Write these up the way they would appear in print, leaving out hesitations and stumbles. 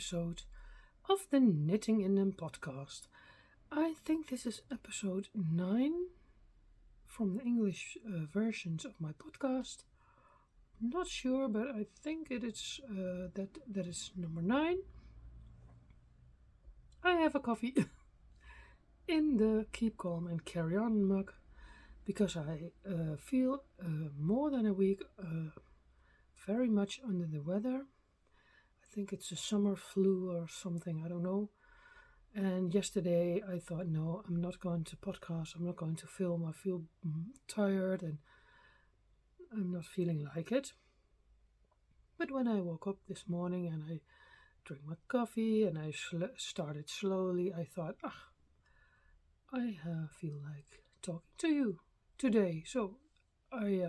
episode of the Knittinginden podcast. I think this is episode 9 from the English versions of my podcast. Not sure, but I think it is that is number 9. I have a coffee in the Keep Calm and Carry On mug because I feel more than a week very much under the weather. I think it's a summer flu or something, I don't know. And yesterday I thought, no, I'm not going to podcast, I'm not going to film. I feel tired and I'm not feeling like it. But when I woke up this morning and I drank my coffee and I started slowly, I thought, I feel like talking to you today. So I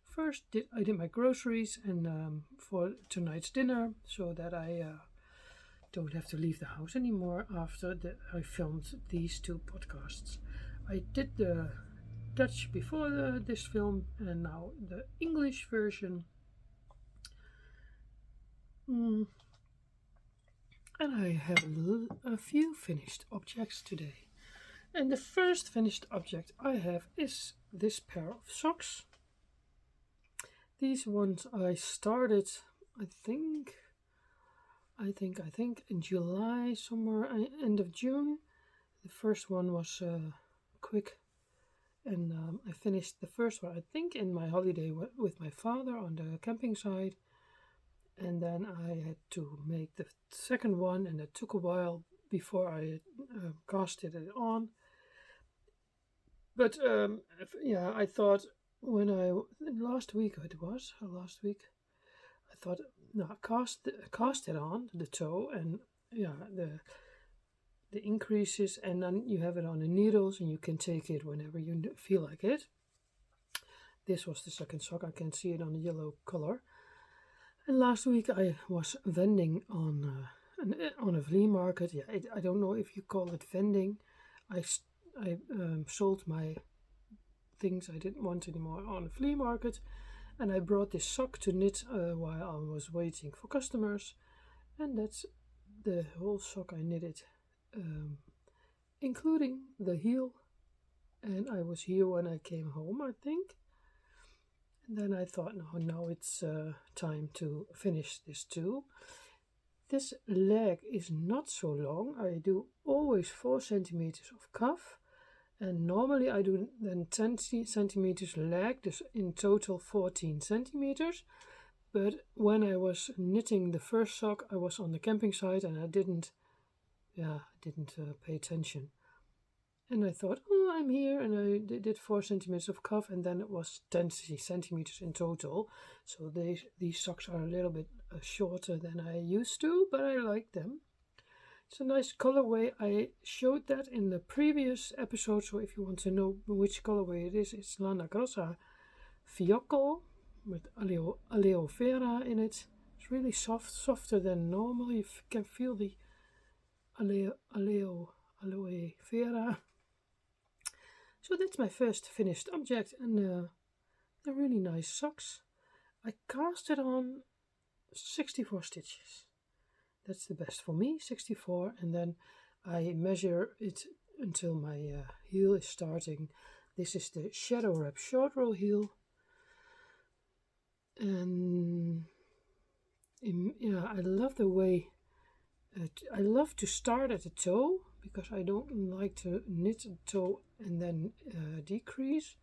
first did my groceries and for tonight's dinner, so that I don't have to leave the house anymore after I filmed these 2 podcasts. I did the Dutch before this film and now the English version. And I have a few finished objects today. And the first finished object I have is this pair of socks. These ones I started, I think in July, somewhere end of June. The first one was quick, and I finished the first one, I think, in my holiday with my father on the camping site. And then I had to make the second one, and it took a while before I casted it on. But I thought last week I thought, no, cast it on the toe, and the increases, and then you have it on the needles, and you can take it whenever you feel like it. This was the second sock. I can see it on the yellow color. And last week I was vending on a flea market. I don't know if you call it vending. I sold my things I didn't want anymore on a flea market, and I brought this sock to knit while I was waiting for customers, and that's the whole sock I knitted, including the heel. And I was here when I came home, I think. And then I thought, now it's time to finish this too. This leg is not so long. I do always 4 centimeters of cuff. And normally I do then 10 centimeters leg, dus in total 14 centimeters. But when I was knitting the first sock, I was on the camping site and I didn't pay attention. And I thought, I'm here, and I did 4 centimeters of cuff, and then it was 10 centimeters in total. So these socks are a little bit shorter than I used to, but I like them. It's a nice colorway. I showed that in the previous episode, so if you want to know which colorway it is, it's Lana Grossa Fiocco with aloe vera in it. It's really soft, softer than normal. You can feel the aloe vera. So that's my first finished object, and they're really nice socks. I cast it on 64 stitches. That's the best for me, 64, and then I measure it until my heel is starting. This is the Shadow Wrap short row heel, and I love the way. I love to start at the toe because I don't like to knit the toe and then decrease.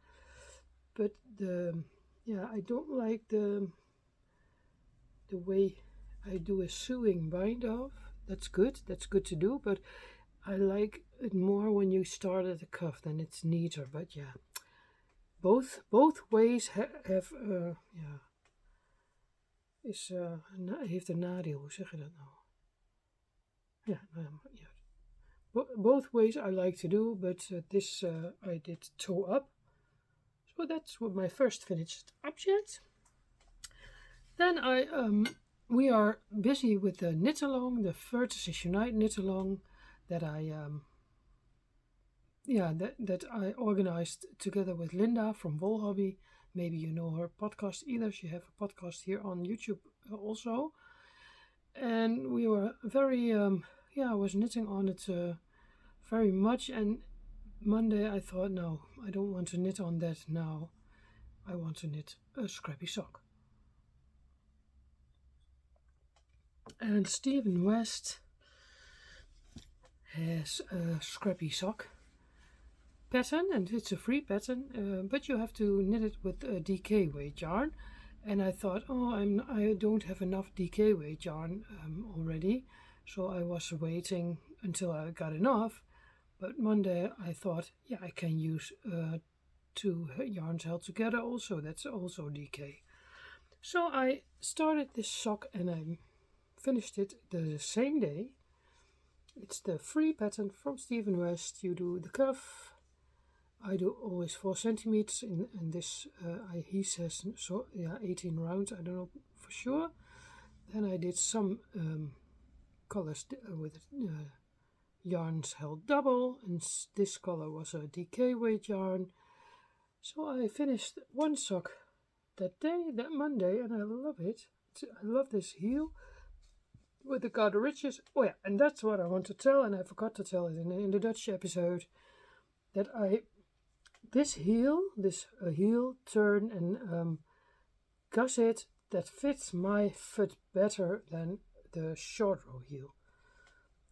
But I don't like the way I do a sewing bind off. That's good to do, but I like it more when you start at the cuff, then it's neater. But both ways have heeft een nadeel. Hoe zeg je dat nou? Both ways I like to do, but this I did toe up. So that's my first finished object. Then we are busy with the knit along, the Vertices Unite knit along that I I organized together with Linda from Wool Hobby. Maybe you know her podcast either. She have a podcast here on YouTube also. And we were very, I was knitting on it very much, and Monday I thought, no, I don't want to knit on that now. I want to knit a scrappy sock. And Stephen West has a scrappy sock pattern, and it's a free pattern, but you have to knit it with a DK weight yarn. And I thought, I don't have enough DK weight yarn already, so I was waiting until I got enough. But Monday I thought, I can use 2 yarns held together also. That's also DK. So I started this sock and I finished it the same day. It's the free pattern from Stephen West. You do the cuff. I do always 4 centimeters in this. He says 18 rounds. I don't know for sure. Then I did some colors with yarns held double, and this color was a DK weight yarn. So I finished one sock that day, that Monday, and I love it. I love this heel with the garter ridges. And that's what I want to tell, and I forgot to tell it in the Dutch episode, that this heel turn and gusset that fits my foot better than the short row heel.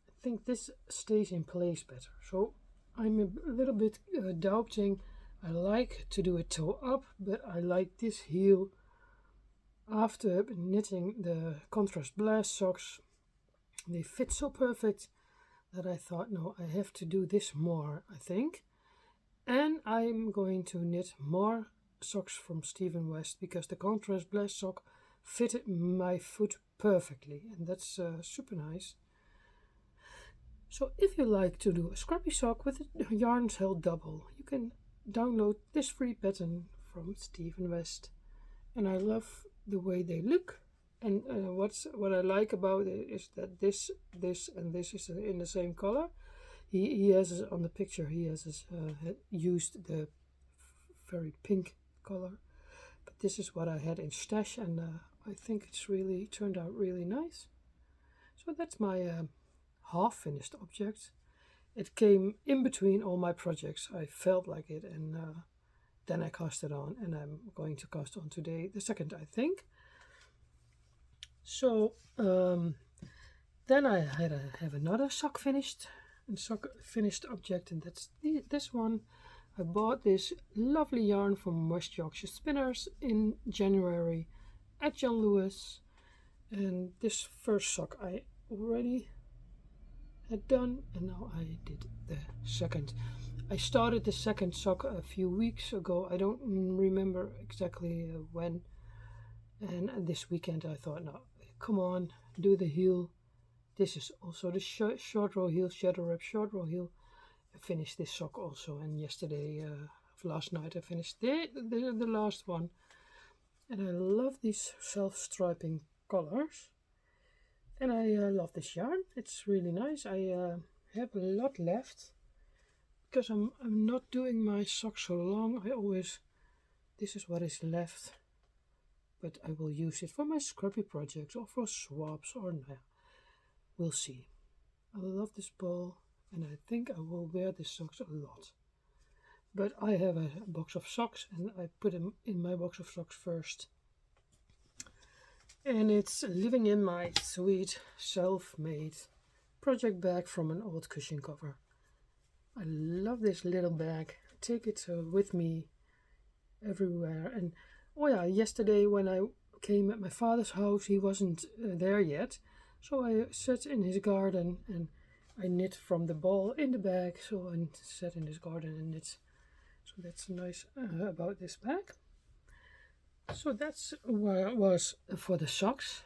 I think this stays in place better. So I'm a little bit doubting. I like to do it toe up, but I like this heel after knitting the contrast blast socks. They fit so perfect that I thought, no, I have to do this more, I think. And I'm going to knit more socks from Stephen West because the contrast blast sock fitted my foot perfectly, and that's super nice. So if you like to do a scrappy sock with yarns held double, you can download this free pattern from Stephen West. And I love the way they look. And what I like about it is that this and this is in the same color. He has on the picture. He has used the very pink color, but this is what I had in stash, and I think it's really turned out really nice. So that's my half finished object. It came in between all my projects. I felt like it, and then I cast it on, and I'm going to cast on today, the second, I think. So then I have another sock finished object, and that's this one. I bought this lovely yarn from West Yorkshire Spinners in January at John Lewis, and this first sock I already had done, and now I did the second. I started the second sock a few weeks ago. I don't remember exactly when, and this weekend I thought, no, come on, do the heel. This is also the short row heel, shadow wrap short row heel. I finished this sock also, and yesterday, last night, I finished the last one. And I love these self-striping colors. And I love this yarn. It's really nice. I have a lot left because I'm not doing my socks so long. This is what is left. But I will use it for my scrappy projects or for swaps or we'll see. I love this ball, and I think I will wear these socks a lot. But I have a box of socks, and I put them in my box of socks first. And it's living in my sweet self-made project bag from an old cushion cover. I love this little bag. I take it with me everywhere. And yesterday when I came at my father's house, he wasn't there yet. So I sat in his garden and I knit from the ball in the bag. So I sat in his garden and knit. So that's nice about this bag. So that's what it was for the socks.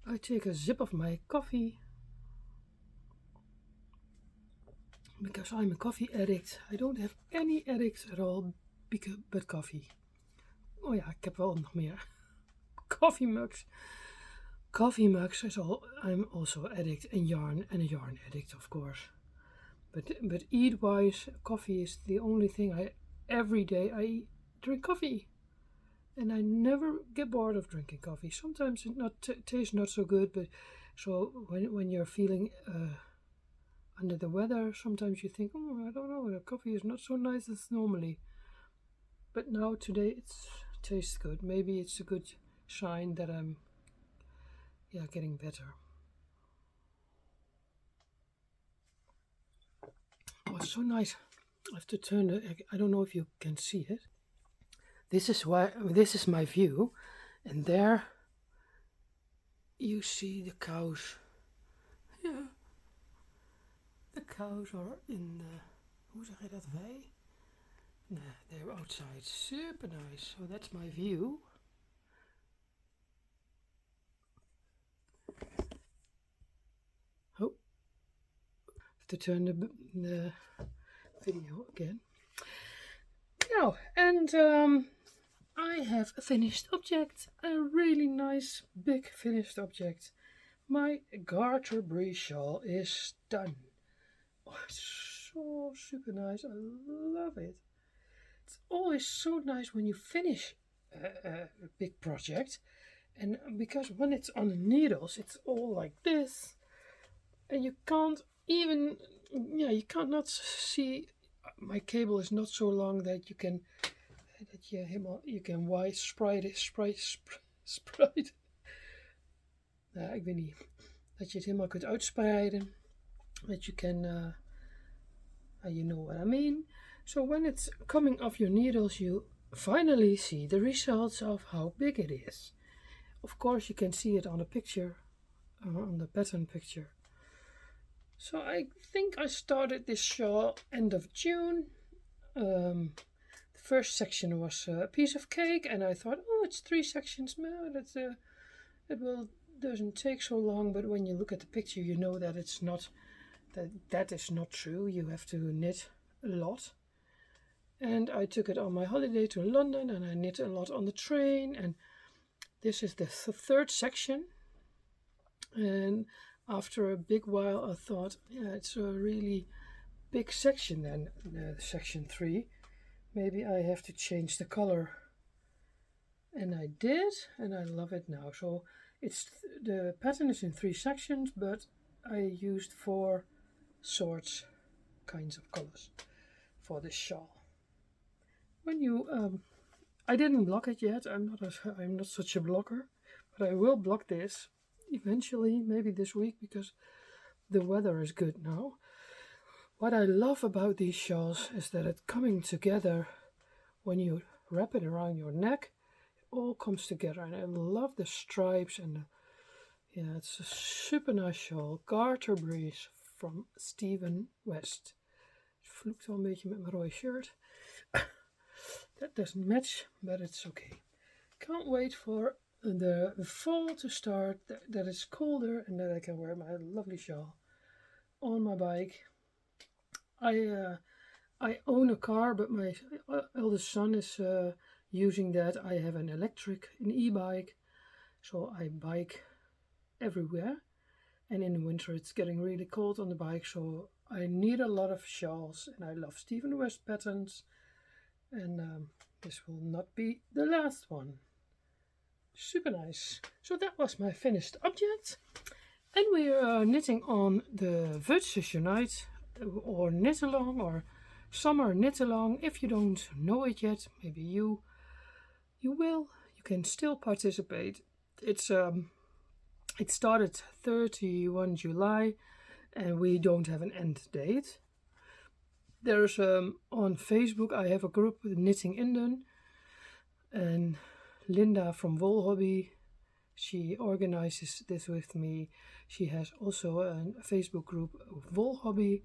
I take a sip of my coffee because I'm a coffee addict. I don't have any addicts at all but coffee. Ik heb wel nog meer coffee mugs. Coffee mugs is all. I'm also addict in yarn and a yarn addict, of course. But eat wise, coffee is the only thing every day I drink coffee. And I never get bored of drinking coffee. Sometimes it tastes not so good, but So when you're feeling under the weather, sometimes you think, oh, I don't know, the coffee is not so nice as normally. But now today it tastes good. Maybe it's a good sign that I'm getting better. Oh, it's so nice. I have to turn I don't know if you can see it. This is my view, and there you see the cows. Yeah, the cows are in the, hoe zeg je dat, wei? Nah, they're outside. Super nice. So that's my view. Oh, have to turn the video again. Now, and I have a finished object. A really nice, big finished object. My garter brie shawl is done. Oh, it's so super nice. I love it. It's always so nice when you finish a big project, and because when it's on the needles, it's all like this, and you can't even, you cannot see. My cable is not so long that you can spreiden. Nou, ik weet niet. Dat je het helemaal kunt uitspreiden. That you can, you know what I mean. So when it's coming off your needles, you finally see the results of how big it is. Of course, you can see it on the picture, on the pattern picture. So I think I started this shawl end of June. The first section was a piece of cake, and I thought, oh, it's 3 sections. No, doesn't take so long. But when you look at the picture, you know that it's not. That is not true. You have to knit a lot. And I took it on my holiday to London, and I knit a lot on the train. And this is the third section. And after a big while, I thought, it's a really big section then, section 3. Maybe I have to change the color. And I did, and I love it now. So the pattern is in 3 sections, but I used 4 kinds of colors for this shawl. When you, I didn't block it yet. I'm not such a blocker, but I will block this eventually, maybe this week, because the weather is good now. What I love about these shawls is that it's coming together when you wrap it around your neck. It all comes together, and I love the stripes and it's a super nice shawl. Garter Brie from Steven West. Het vloekt wel een beetje met mijn rode shirt. That doesn't match, but it's okay. Can't wait for the fall to start, that it's colder and that I can wear my lovely shawl on my bike. I own a car, but my eldest son is using that. I have an e-bike, so I bike everywhere. And in the winter it's getting really cold on the bike, so I need a lot of shawls, and I love Steven West patterns. And this will not be the last one. Super nice. So that was my finished object. And we are knitting on the Virtuous Unite, or knit along, or summer knit along. If you don't know it yet, maybe you will. You can still participate. It started 31 July, and we don't have an end date. There's on Facebook, I have a group with knittinginden, and Linda from Wool Hobby, she organizes this with me. She has also a Facebook group of Wool Hobby,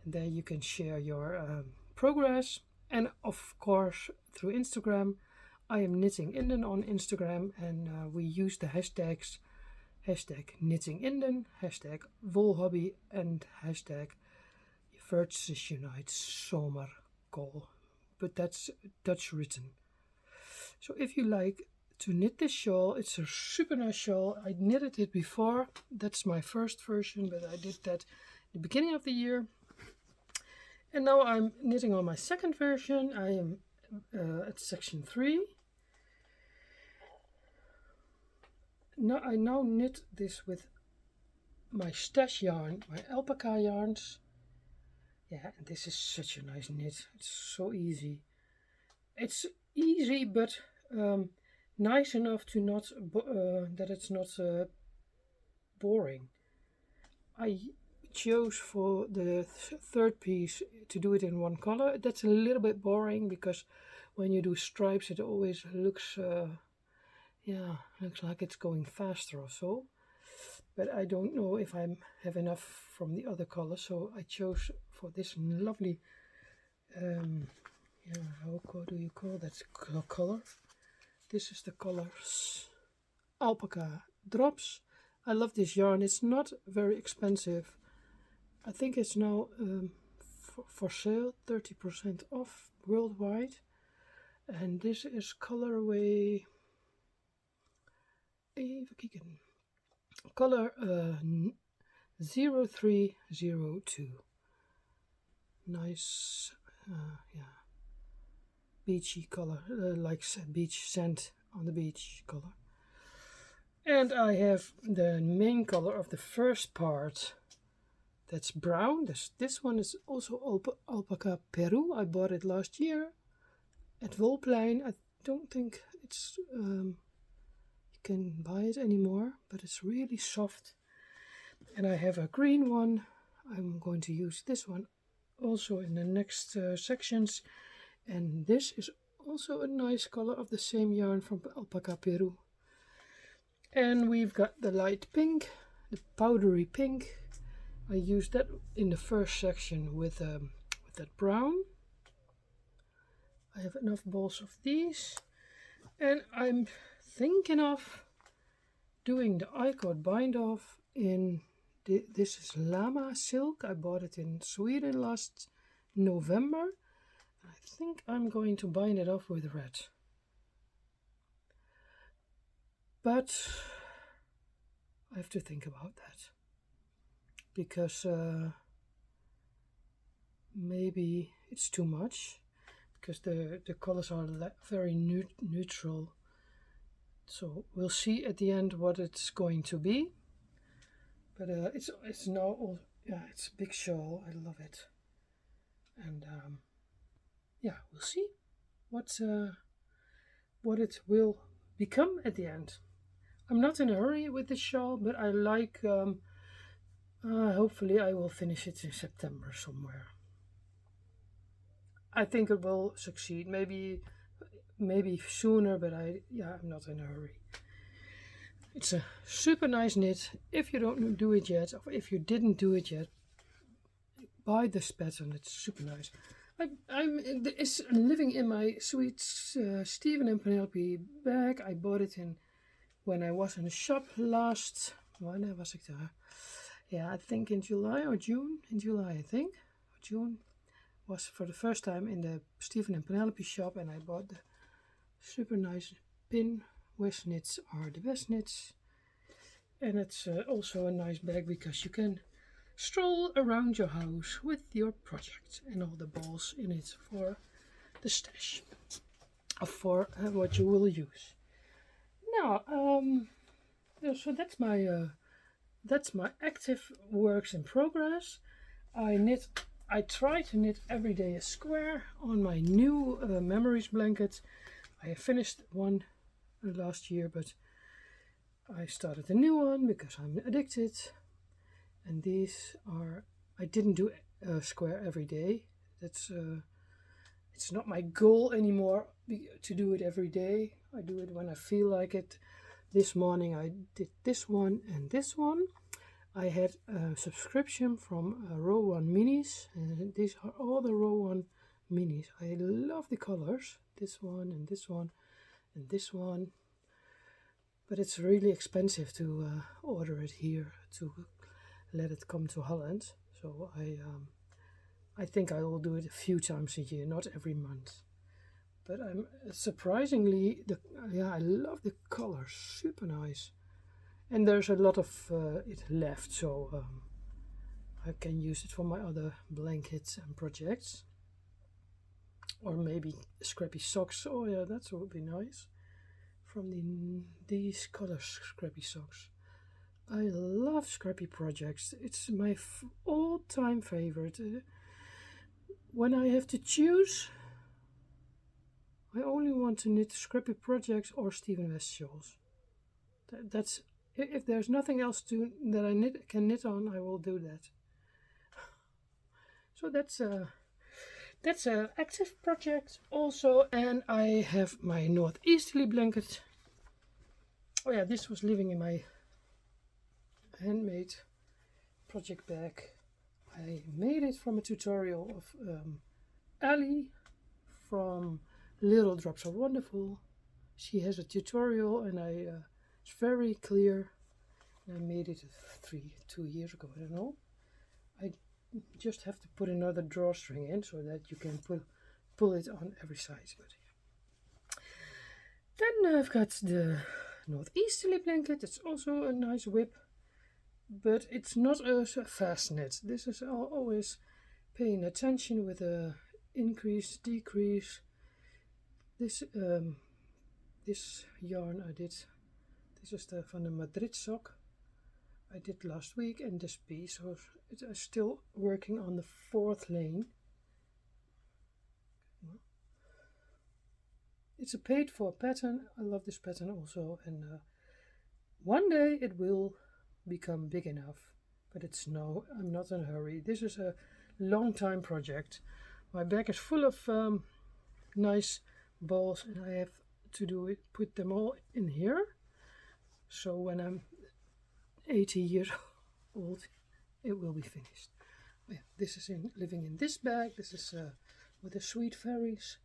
and there you can share your progress. And of course, through Instagram, I am knittinginden on Instagram, and we use the hashtags #knittinginden, #woolhobby, and Virtuous Unite Zomer Call. But that's Dutch written. So if you like to knit this shawl, it's a super nice shawl. I knitted it before. That's my first version, but I did that in the beginning of the year. And now I'm knitting on my second version. I am at section 3. I now knit this with my stash yarn, my alpaca yarns. Yeah, and this is such a nice knit. It's so easy. It's easy, but nice enough to not that it's not boring. I chose for the third piece to do it in one color. That's a little bit boring because when you do stripes, it always looks looks like it's going faster or so. But I don't know if I have enough from the other color, so I chose for this lovely how do you call that color? This is the color Alpaca Drops. I love this yarn. It's not very expensive. I think it's now for sale, 30% off worldwide. And this is colorway, even kijken, color 0302. Nice, beachy color, like beach sand on the beach color. And I have the main color of the first part. That's brown. This one is also Alpaca Peru. I bought it last year at Wolplein. I don't think it's you can buy it anymore, but it's really soft. And I have a green one. I'm going to use this one also in the next sections. And this is also a nice color of the same yarn from Alpaca Peru. And we've got the light pink, the powdery pink. I used that in the first section with that brown. I have enough balls of these, and I'm thinking of doing the I-cord bind off in this is Lama silk. I bought it in Sweden last November. I think I'm going to bind it off with red, but I have to think about that. Because maybe it's too much, because the colors are very neutral. So we'll see at the end what it's going to be. But it's now all, it's a big shawl. I love it, and we'll see what it will become at the end. I'm not in a hurry with the shawl, but I like. Hopefully I will finish it in September somewhere. I think it will succeed. Maybe sooner, but I'm not in a hurry. It's a super nice knit. If you don't do it yet, or if you didn't do it yet, buy this pattern. It's super nice. It's living in my sweet Stephen and Penelope bag. I bought it when I was in the shop last. Wanneer was ik daar? Yeah, I think in July or June. In July, I think. June was for the first time in the Stephen and Penelope shop, and I bought the super nice pin. West knits are the best knits. And it's also a nice bag because you can stroll around your house with your project and all the balls in it for the stash, or for what you will use. Now, so that's my active works in progress. I try to knit every day a square on my new memories blanket. I have finished one last year, but I started a new one because I'm addicted. And these are, I didn't do a square every day. That's it's not my goal anymore to do it every day. I do it when I feel like it. This morning I did this one and this one. I had a subscription from Row 1 Minis, and these are all the Row 1 Minis. I love the colors, this one and this one and this one, but it's really expensive to order it here, to let it come to Holland. So I think I will do it a few times a year, not every month. But I'm surprisingly, I love the colors, super nice. And there's a lot of it left, so I can use it for my other blankets and projects. Or maybe scrappy socks. Oh yeah, that would be nice. From these color scrappy socks. I love scrappy projects. It's my all-time favorite. When I have to choose, I only want to knit scrappy projects or Stephen West shawls. That's if there's nothing else that I can knit on, I will do that. So that's a active project also, and I have my northeasterly blanket. Oh yeah, this was living in my handmade project bag. I made it from a tutorial of Ali from Little Drops of Wonderful. She has a tutorial, and it's very clear. I made it 2 years ago. I don't know. I just have to put another drawstring in so that you can pull it on every side. But then I've got the northeasterly blanket. It's also a nice whip, but it's not a fast knit. This is always paying attention with a increase, decrease. This yarn I did. This is from the Madrid sock I did last week, and this piece. So it's still working on the 4th lane. It's a paid for pattern. I love this pattern also, and one day it will become big enough, but I'm not in a hurry. This is a long time project. My bag is full of nice balls, and I have to put them all in here. So when I'm 80 years old, it will be finished. Oh yeah, this is living in this bag. This is with the Sweet Fairies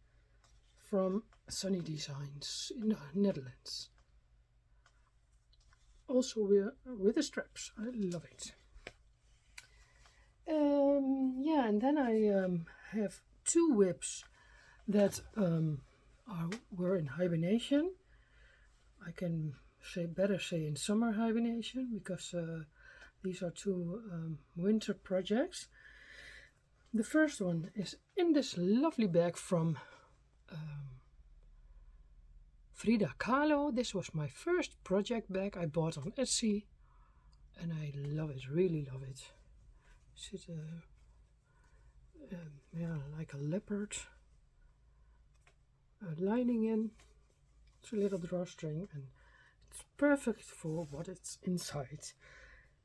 from Sunny Designs in the Netherlands. Also with the straps. I love it. Yeah, and then I have 2 whips that were in hibernation. I can better say in summer hibernation, because these are 2 winter projects. The first one is in this lovely bag from Frida Kahlo. This was my first project bag I bought on Etsy, and I love it, really love it. It's like a leopard lining in. It's a little drawstring, and it's perfect for what it's inside.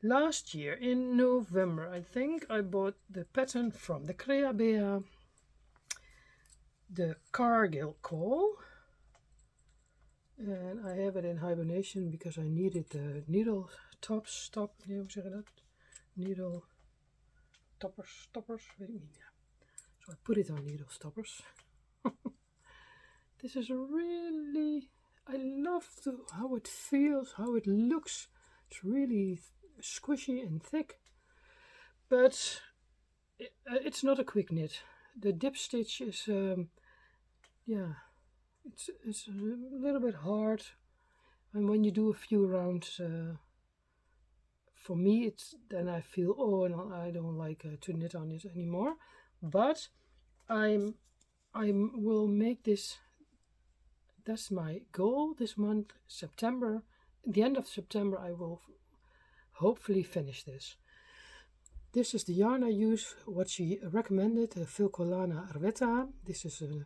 Last year in November, I think, I bought the pattern from the Crea Bea, the Cargill Call, and I have it in hibernation because I needed the needle needle stoppers, weet ik niet. So I put it on needle stoppers. This is I love how it feels, how it looks. It's really squishy and thick, but it's not a quick knit. The dip stitch is it's a little bit hard, and when you do a few rounds, for me then I feel, oh no, I don't like to knit on it anymore. But I will make this. That's my goal this month, September. At the end of September, I will hopefully finish this. This is the yarn I use, what she recommended, Filcolana Arvetta. This is a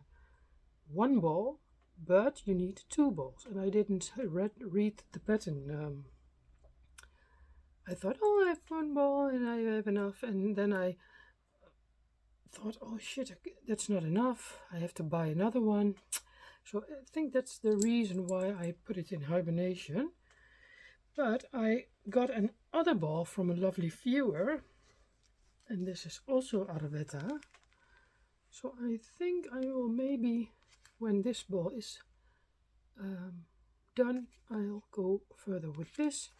1 ball, but you need 2 balls. And I didn't read the pattern. I thought, oh, I have 1 ball and I have enough. And then I thought, oh shit, that's not enough. I have to buy another one. So I think that's the reason why I put it in hibernation. But I got another ball from a lovely viewer, and this is also Arvetta. So I think I will maybe, when this ball is done, I'll go further with this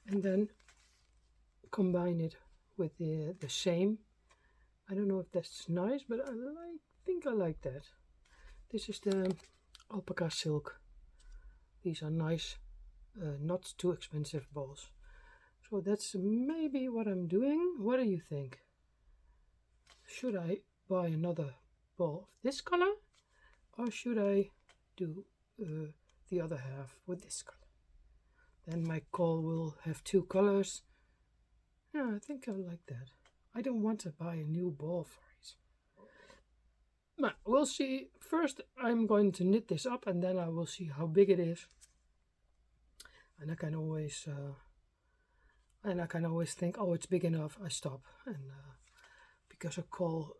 and then combine it with the same. I don't know if that's nice, but I think I like that. This is the alpaca silk. These are nice, not too expensive balls. So that's maybe what I'm doing. What do you think? Should I buy another ball of this color, or should I do the other half with this color? Then my caul will have 2 colors. Yeah, I think I like that. I don't want to buy a new ball for it. But we'll see. First, I'm going to knit this up, and then I will see how big it is. And I can always think, oh, it's big enough. I stop, and because a caul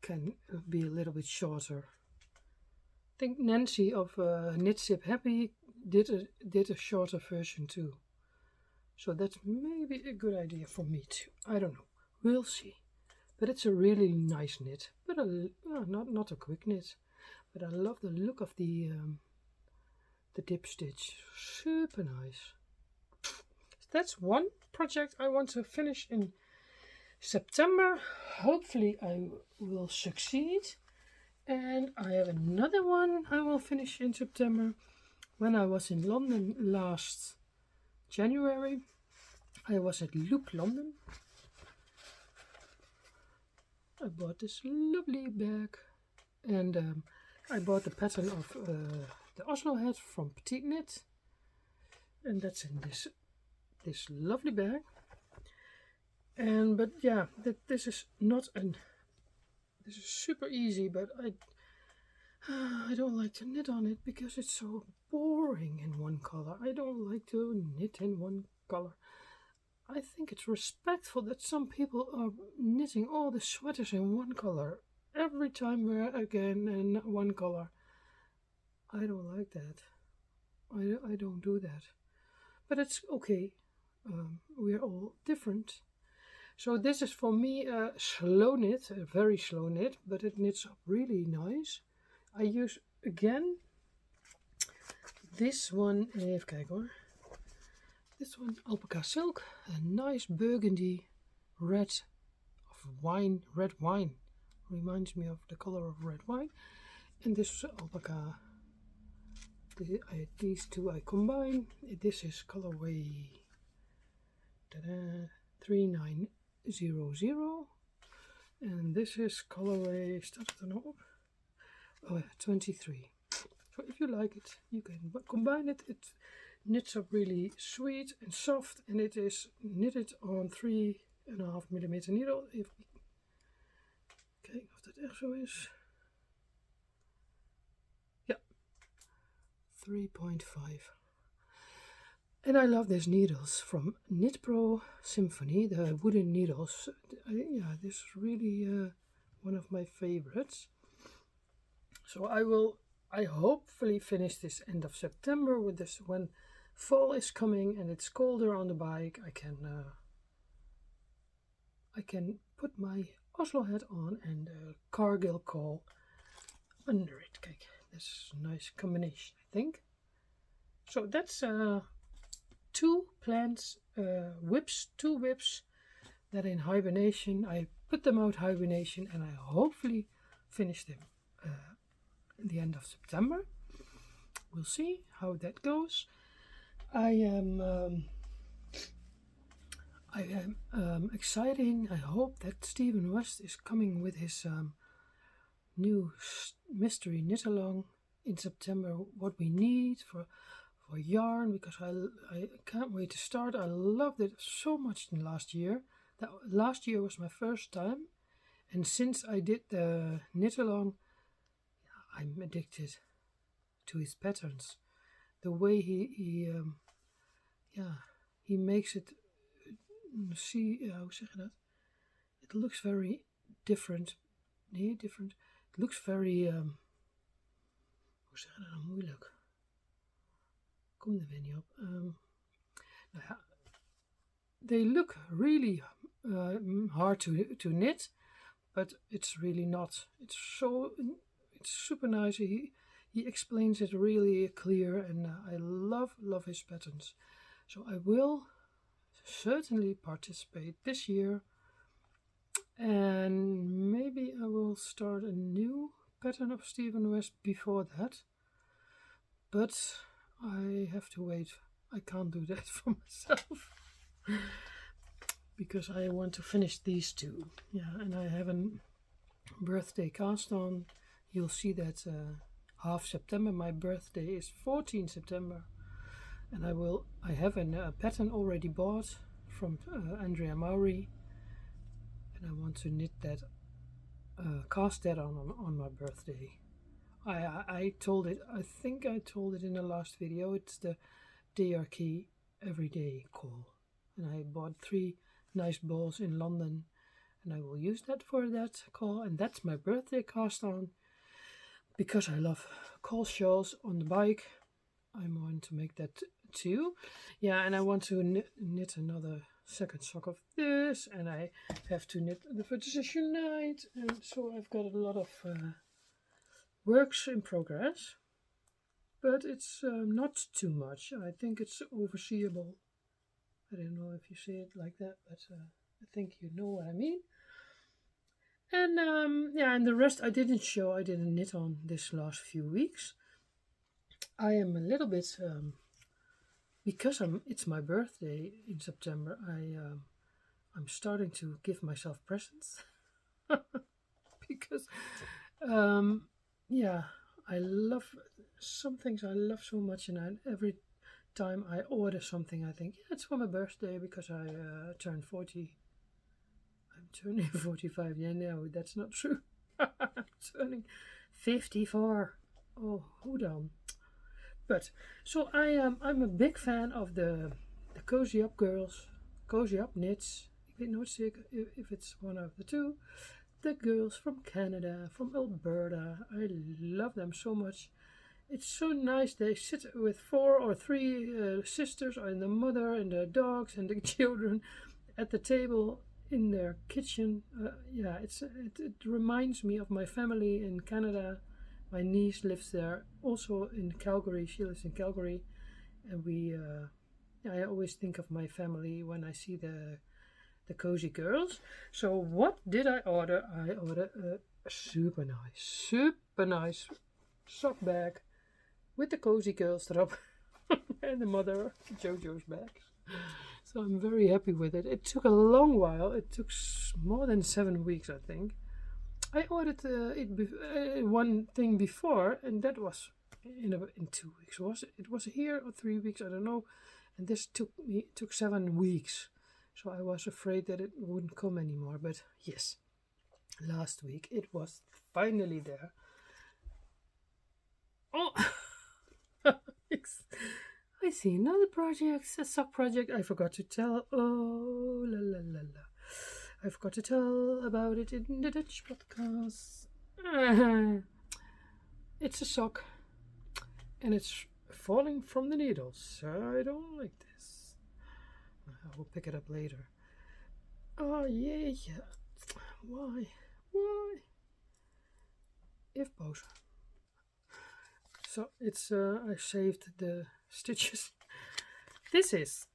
can be a little bit shorter. I think Nancy of Knit Sip Happy did a shorter version too. So that's maybe a good idea for me too. I don't know. We'll see. But it's a really nice knit. But not a quick knit. But I love the look of the dip stitch. Super nice. That's one project I want to finish in September. Hopefully I will succeed. And I have another one I will finish in September. When I was in London last January, I was at Look London. I bought this lovely bag, and I bought the pattern of the Oslo hat from Petite Knit, and that's in this lovely bag. But yeah, this is not an. This is super easy, but I don't like to knit on it because it's so boring in one color. I don't like to knit in one color. I think it's respectful that some people are knitting all the sweaters in one color. Every time we're again in one color. I don't like that. I don't do that. But it's okay. We're all different. So this is for me a slow knit, a very slow knit, but it knits up really nice. I use again this one, even kijken hoor. This one, alpaca silk, a nice burgundy red wine. Reminds me of the color of red wine. And this alpaca, these two I combine. This is colorway 3900. And this is colorway, staat het er nou op? Oh yeah, 23. So if you like it, you can combine it. It knits up really sweet and soft, and it is knitted on 3,5mm needle. Kijk of dat echt zo is. Ja, 3.5. And I love these needles from Knit Pro Symphony, the wooden needles. Yeah, this is really one of my favorites. So I hopefully finish this end of September with this. When fall is coming and it's colder on the bike, I can put my Oslo hat on and Cargill caul under it. Kijk, this is a nice combination, I think. So that's two plants, two whips that are in hibernation. I put them out hibernation and I hopefully finish them at the end of September. We'll see how that goes. I am exciting. I hope that Stephen West is coming with his new mystery knit along in September. What we need for yarn, because I can't wait to start. I loved it so much in last year. That last year was my first time, and since I did the knit along, I'm addicted to his patterns. The way he makes it. Hoe zeg je dat? It looks very different. Nee, different. It looks very. Hoe zeg je dat nou moeilijk? Kom er weer niet op. Nou ja, they look really hard to knit, but it's really not. It's super nice. He explains it really clear, and I love his patterns. So I will certainly participate this year, and maybe I will start a new pattern of Stephen West before that. But I have to wait. I can't do that for myself because I want to finish these two. Yeah, and I have a birthday cast on. You'll see that half September. My birthday is 14 September. And I have a pattern already bought from Andrea Maury, and I want to knit that, cast that on my birthday. I told it, I think I told it in the last video, it's the DRK Everyday Call. And I bought 3 nice balls in London, and I will use that for that call, and that's my birthday cast on. Because I love call shawls on the bike, I'm going to make that too. Yeah, and I want to knit another second sock of this, and I have to knit the position night, and so I've got a lot of works in progress, but it's not too much. I think it's overseeable. I don't know if you say it like that, but I think you know what I mean. And yeah, and the rest I didn't knit on this last few weeks. I am a little bit because it's my birthday in September. I'm starting to give myself presents because yeah, I love some things I love so much, and every time I order something, I think, yeah, it's for my birthday because I turned 40. I'm turning 45. Yeah, no, that's not true. I'm turning 54. Oh, hold on. But so I'm a big fan of the Cozy Up girls, Cozy Up knits. Ik weet nooit zeker if it's one of the two. The girls from Canada, from Alberta. I love them so much. It's so nice. They sit with 4 or 3 sisters and the mother and the dogs and the children at the table in their kitchen. Yeah, it reminds me of my family in Canada. My niece lives there, also in Calgary. She lives in Calgary, and I always think of my family when I see the Cozy Girls. So what did I order? I ordered a super nice sock bag with the Cozy Girls erop and the mother Jojo's bags. So I'm very happy with it. It took a long while. It took more than 7 weeks, I think. I ordered one thing before, and that was in 2 weeks. It was here or 3 weeks, I don't know. And this took 7 weeks. So I was afraid that it wouldn't come anymore. But yes, last week it was finally there. Oh, I see another project, a sock project. I forgot to tell. Oh, la la la la. I forgot to tell about it in the Dutch podcast. It's a sock, and it's falling from the needles. I don't like this. I will pick it up later. Oh yeah. Why? If both. So it's I saved the stitches. This is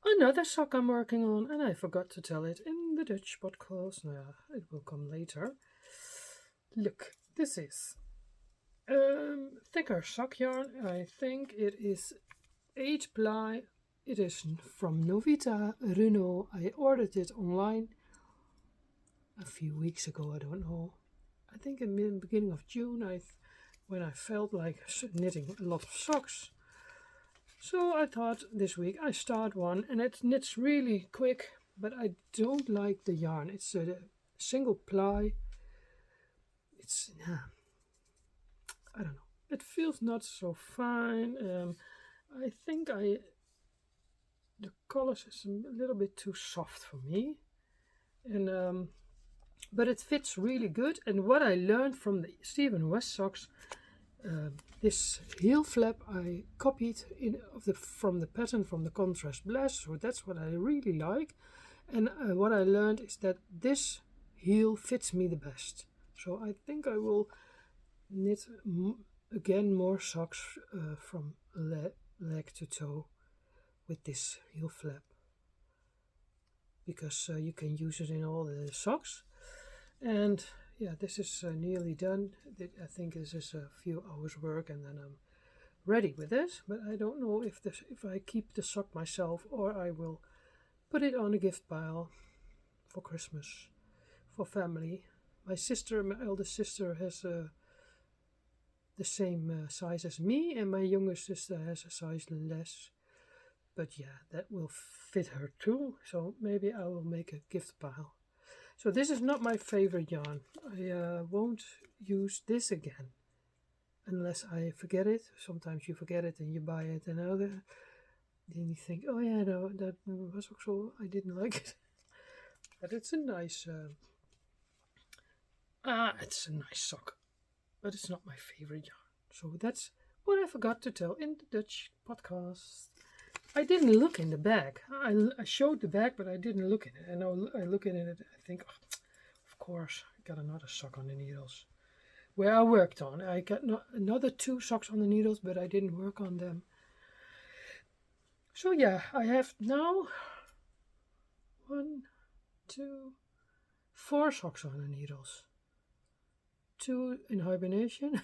another sock I'm working on, and I forgot to tell it in the Dutch podcast. Now it will come later. Look, this is thicker sock yarn. I think it is 8 ply. It is from Novita Runo. I ordered it online a few weeks ago. I don't know. I think in the beginning of June, when I felt like knitting a lot of socks. So I thought this week I start one, and it knits really quick, but I don't like the yarn. It's a single ply. It's, I don't know. It feels not so fine. I think the colors is a little bit too soft for me, and but it fits really good. And what I learned from the Stephen West socks, this heel flap I copied from the pattern from the Contrast Blast, so that's what I really like. And what I learned is that this heel fits me the best. So I think I will knit again more socks from leg to toe with this heel flap, because you can use it in all the socks. And yeah, this is nearly done. I think this is a few hours work, and then I'm ready with this. But I don't know if I keep the sock myself, or I will put it on a gift pile for Christmas, for family. My eldest sister, has the same size as me, and my younger sister has a size less. But yeah, that will fit her too. So maybe I will make a gift pile. So this is not my favorite yarn. I won't use this again unless I forget it. Sometimes you forget it and you buy it and then you think, oh yeah, no, that was also, I didn't like it. But it's a nice, it's a nice sock. But it's not my favorite yarn. So that's what I forgot to tell in the Dutch podcast. I didn't look in the bag. I showed the bag, but I didn't look in it. And now I look in it, I think, oh, of course, I got another sock on the needles. Where I worked on. I got another 2 socks on the needles, but I didn't work on them. So yeah, I have now 1, 2, 4 socks on the needles. 2 in hibernation,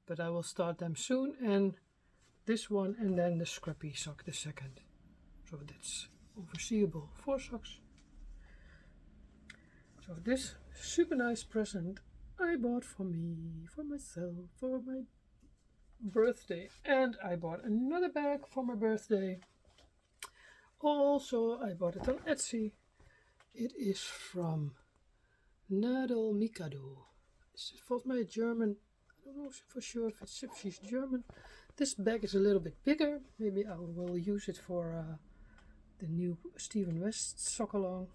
but I will start them soon. And this one, and then the scrappy sock, the second. So that's overseeable. 4 socks. So this super nice present I bought for me, for myself, for my birthday. And I bought another bag for my birthday. Also, I bought it on Etsy. It is from Nadel Mikado. It's volgens mij German. I don't know for sure if she's German. This bag is a little bit bigger. Maybe I will use it for the new Steven West sock along.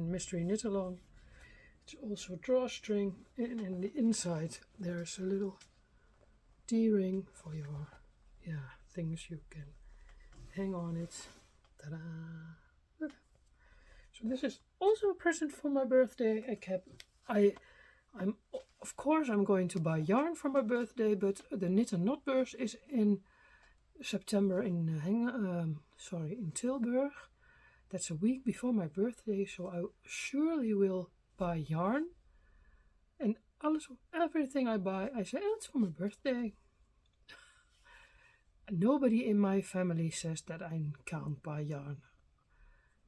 Mystery knit along. It's also drawstring, and in the inside there's a little D-ring for your things you can hang on it. Ta-da! Okay. So this is also a present for my birthday. I'm going to buy yarn for my birthday, but the Knit and Knot Beurs is in September in Tilburg. That's a week before my birthday, so I surely will buy yarn. And everything I buy, I say, it's for my birthday. Nobody in my family says that I can't buy yarn.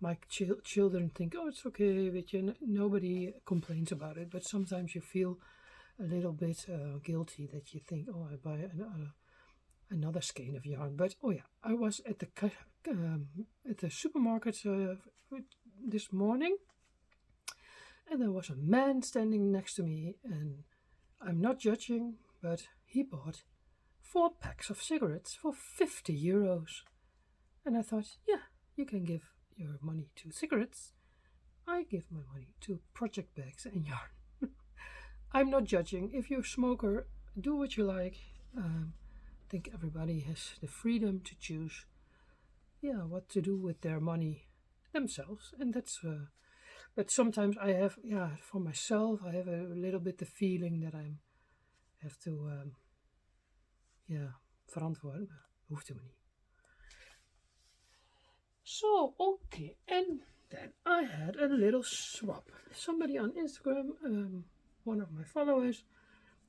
My children think, oh, it's okay, weet je. Nobody complains about it, but sometimes you feel a little bit guilty that you think, oh, I buy another skein of yarn. But oh yeah, I was at the supermarket this morning, and there was a man standing next to me, and I'm not judging, but he bought 4 packs of cigarettes for €50. And I thought, yeah, you can give your money to cigarettes. I give my money to project bags and yarn. I'm not judging. If you're a smoker, do what you like. I think everybody has the freedom to choose what to do with their money themselves. And that's but sometimes I have for myself I have a little bit the feeling that I have to verantwoorden. Hoeft helemaal niet. So, okay, and then I had a little swap. Somebody on Instagram, one of my followers,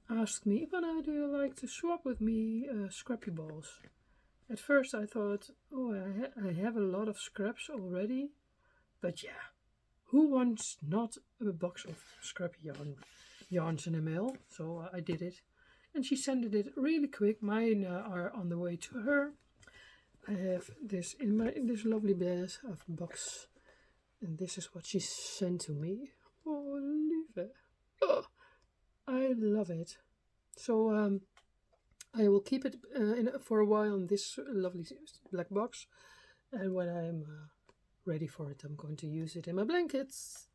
asked me, Ivonne, do you like to swap with me scrappy balls? At first I thought, oh, I have a lot of scraps already, but yeah, who wants not a box of scrappy yarns in the mail? So I did it, and she sent it really quick. Mine are on the way to her. I have this in this lovely box, and this is what she sent to me. Oh, lieve. Oh, I love it. So I will keep it for a while in this lovely black box, and when I'm ready for it, I'm going to use it in my blankets.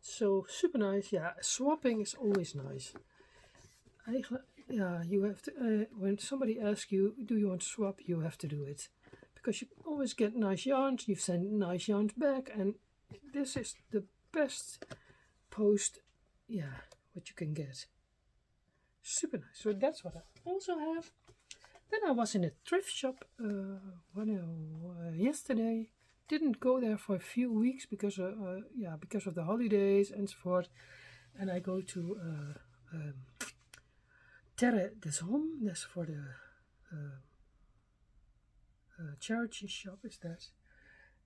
So super nice. Yeah, swapping is always nice. You have to, when somebody asks you, do you want to swap, you have to do it. Because you always get nice yarns, you send nice yarns back, and this is the best post, what you can get. Super nice. So that's what I also have. Then I was in a thrift shop yesterday. Didn't go there for a few weeks because of the holidays and so forth. And I go to Terre des Hommes, that's for the charity shop is that.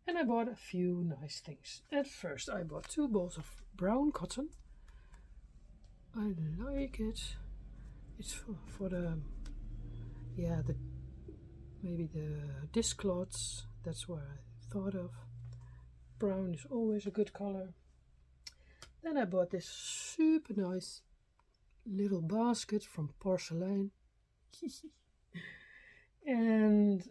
And I bought a few nice things. At first I bought 2 balls of brown cotton. I like it. It's for the maybe the dishcloths. That's what I thought of. Brown is always a good color. Then I bought this super nice little basket from Porcelain. And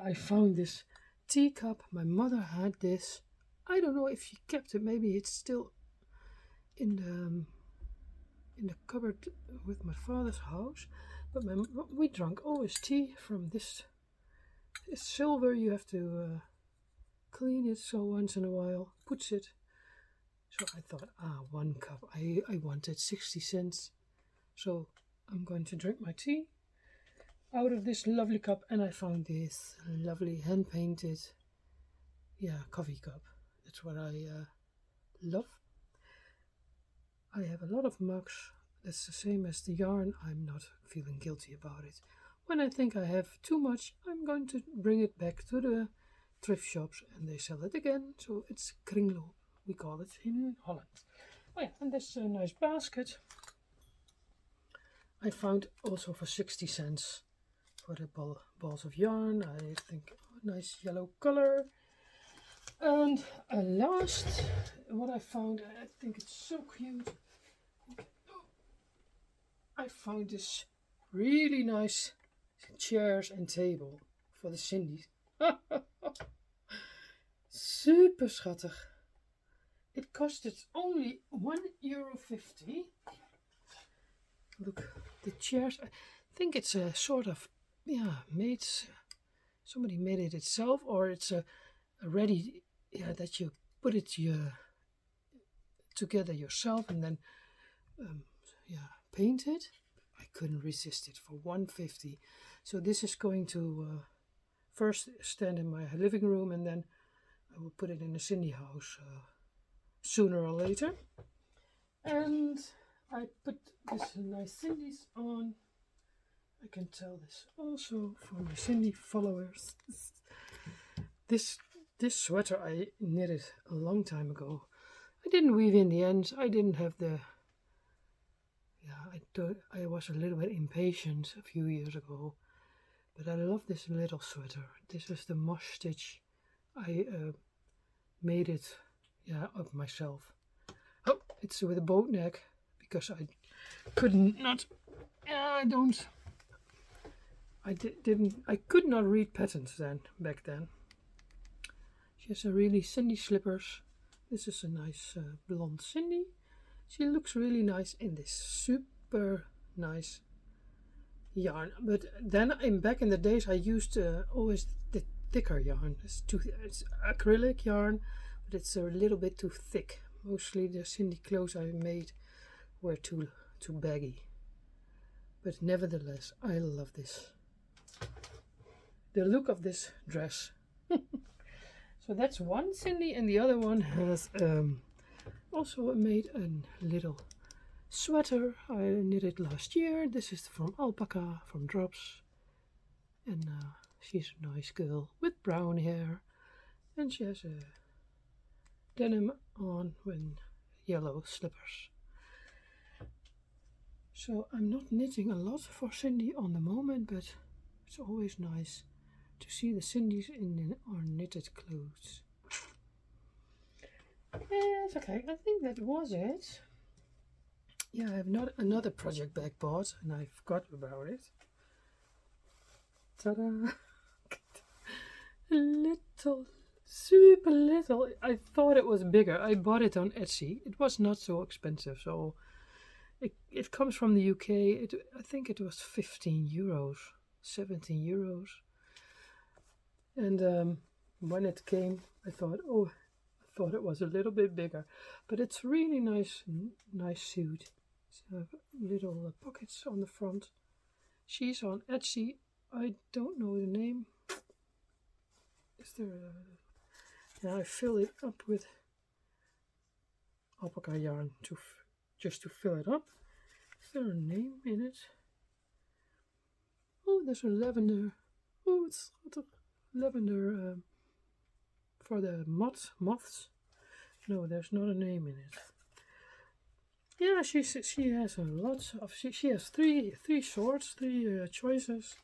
I found this teacup. My mother had this. I don't know if she kept it. Maybe it's still in the cupboard with my father's house. But we drank always tea from this. It's silver. You have to clean it so once in a while. Puts it. So I thought, 1 cup. I wanted 60 cents. So I'm going to drink my tea out of this lovely cup, and I found this lovely hand painted coffee cup. That's what I love. I have a lot of mugs. That's the same as the yarn. I'm not feeling guilty about it. When I think I have too much, I'm going to bring it back to the thrift shops and they sell it again. So it's kringloop, we call it in Holland. Oh yeah, and that's a nice basket. I found also for 60 cents for the balls of yarn. I think nice yellow color. And last, what I found, I think it's so cute. I found this really nice chairs and table for the Cindy's. Super schattig. It costed only €1.50. Look, the chairs. I think it's a sort of made. Somebody made it itself, or it's a ready that you put it together yourself and then paint it. I couldn't resist it for €1.50. So this is going to first stand in my living room, and then I will put it in the Cindy house sooner or later. And I put this nice Cindy's on. I can tell this also for my Cindy followers. This sweater I knitted a long time ago. I didn't weave in the ends. I didn't have the. I was a little bit impatient a few years ago, but I love this little sweater. This is the mosh stitch. I made it up myself. Oh, it's with a boat neck because I couldn't not. I could not read patterns back then. She has a really Cindy slippers. This is a nice blonde Cindy. She looks really nice in this super nice yarn. But then back in the days I used always the thicker yarn. It's acrylic yarn, but it's a little bit too thick. Mostly the Cindy clothes I made were too baggy. But nevertheless, I love this. The look of this dress. So that's one Cindy, and the other one has also made a little sweater. I knitted last year. This is from Alpaca from Drops, and she's a nice girl with brown hair, and she has a denim on with yellow slippers. So I'm not knitting a lot for Cindy on the moment, but it's always nice to see the Cindy's in our knitted clothes. Yes, okay, I think that was it. Yeah, I have not another project bag bought, and I forgot about it. Ta-da! Little, super little. I thought it was bigger. I bought it on Etsy. It was not so expensive, so it comes from the UK. I think it was €15, €17. And when it came, I thought it was a little bit bigger, but it's really nice suit. It's little pockets on the front. She's on Etsy. I don't know the name. Is there I fill it up with alpaca yarn just to fill it up. Is there a name in it? Oh, there's a lavender. Oh, it's lavender for the moths. No, there's not a name in it. Yeah, she has a lot of. She has three sorts, three choices,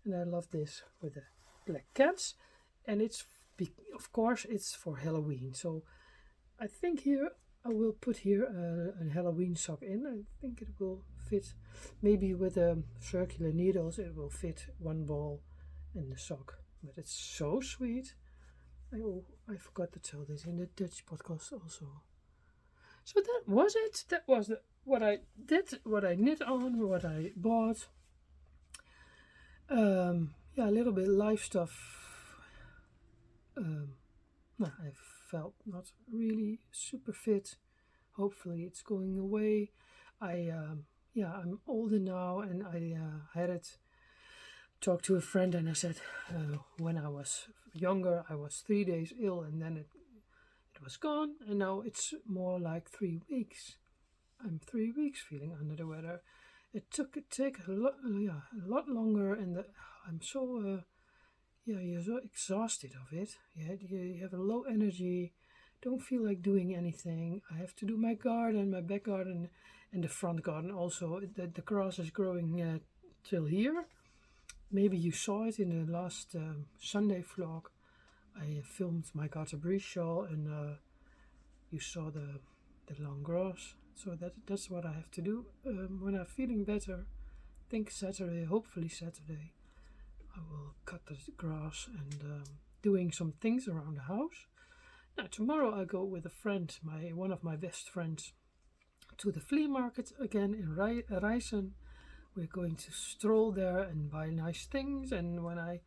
and I love this with the black cats, and of course it's for Halloween. So I think here I will put here a Halloween sock in. I think it will fit. Maybe with circular needles it will fit one ball in the sock. But it's so sweet. I forgot to tell this in the Dutch podcast also. So that was it. That was what I did, what I knit on, what I bought. Yeah, a little bit life stuff. I felt not really super fit. Hopefully it's going away. I'm older now, and I had talked to a friend, and I said when I was younger I was 3 days ill, and then it was gone, and now it's more like 3 weeks. I'm 3 weeks feeling under the weather. It take a lot longer, and I'm so you're so exhausted of it. You have a low energy, don't feel like doing anything. I have to do my garden, my back garden, and the front garden also. The grass is growing till here. Maybe you saw it in the last Sunday vlog. I filmed my Garter shawl, and you saw the long grass. So that's what I have to do when I'm feeling better. I think Saturday, hopefully Saturday, I will cut the grass and doing some things around the house. Now tomorrow I go with a friend, one of my best friends, to the flea market again in Rijssen. We're going to stroll there and buy nice things, and when I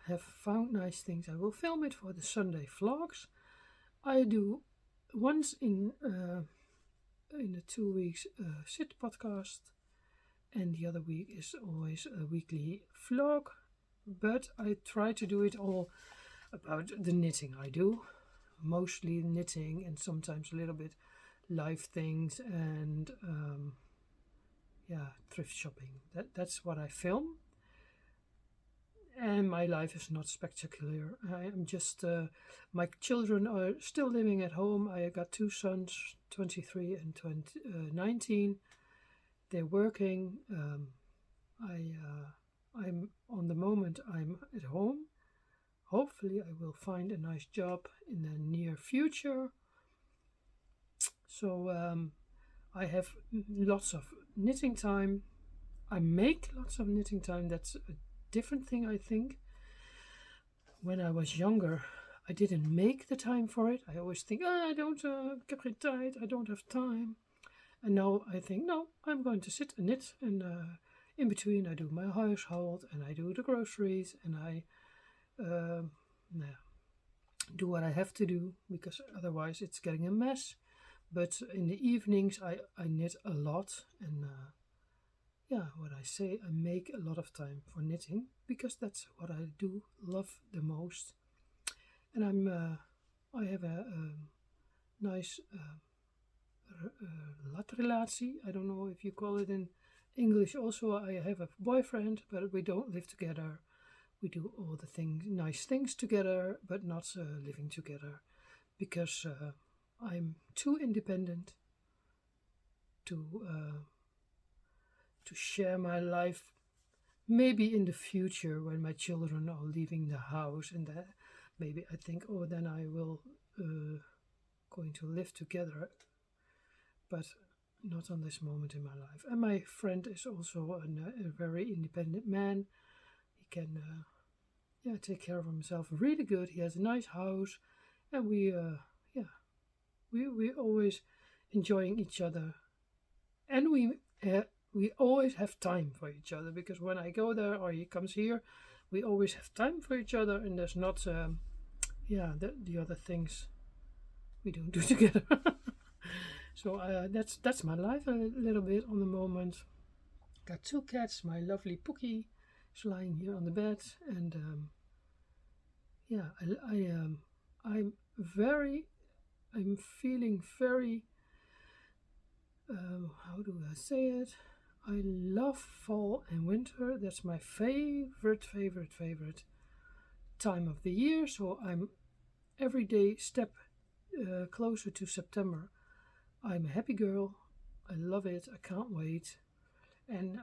have found nice things, I will film it for the Sunday vlogs. I do once in the 2 weeks sit podcast, and the other week is always a weekly vlog, but I try to do it all about the knitting I do, mostly knitting, and sometimes a little bit live things, and thrift shopping. That's what I film. And my life is not spectacular. I am just my children are still living at home. I got 2 sons, 23 and 19. They're working. I'm on the moment I'm at home. Hopefully I will find a nice job in the near future. So I have lots of knitting time. I make lots of knitting time. That's a different thing, I think. When I was younger, I didn't make the time for it. I always think, I don't get it tight, I don't have time. And now I think, no, I'm going to sit and knit, and in between I do my household, and I do the groceries, and I do what I have to do, because otherwise it's getting a mess. But in the evenings I knit a lot, and what I say, I make a lot of time for knitting, because that's what I do love the most. And I have a nice latrelatie. I don't know if you call it in English. Also, I have a boyfriend, but we don't live together. We do all the nice things together, but not living together, because I'm too independent to share my life. Maybe in the future, when my children are leaving the house, and maybe I think, then I will going to live together, but not on this moment in my life. And my friend is also a very independent man. He can take care of himself really good. He has a nice house, and we always enjoying each other, and we always have time for each other, because when I go there or he comes here, we always have time for each other, and there's not the other things we don't do together. So that's my life a little bit on the moment. Got 2 cats. My lovely Pookie is lying here on the bed, and I'm feeling very how do I say it? I love fall and winter. That's my favorite time of the year. So I'm every day step closer to September. I'm a happy girl. I love it. I can't wait. And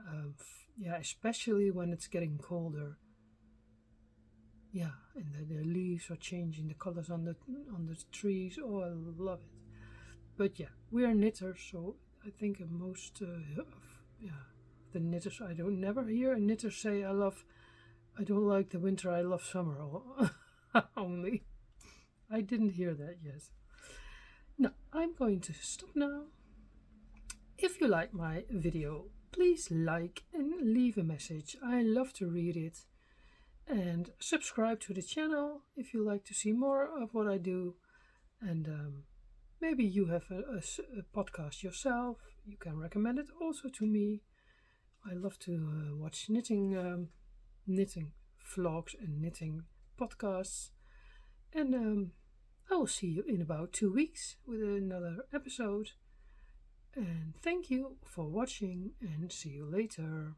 especially when it's getting colder. yeah, and the leaves are changing the colors on the trees. Oh, I love it. But yeah, we are knitters, so I think most the knitters, I don't never hear a knitter say I don't like the winter, I love summer. Or only I didn't hear that yet. No, I'm going to stop now. If you like my video, please like and leave a message. I love to read it. And subscribe to the channel if you like to see more of what I do. And maybe you have a podcast yourself. You can recommend it also to me. I love to watch knitting vlogs and knitting podcasts. And I will see you in about 2 weeks with another episode. And thank you for watching and see you later.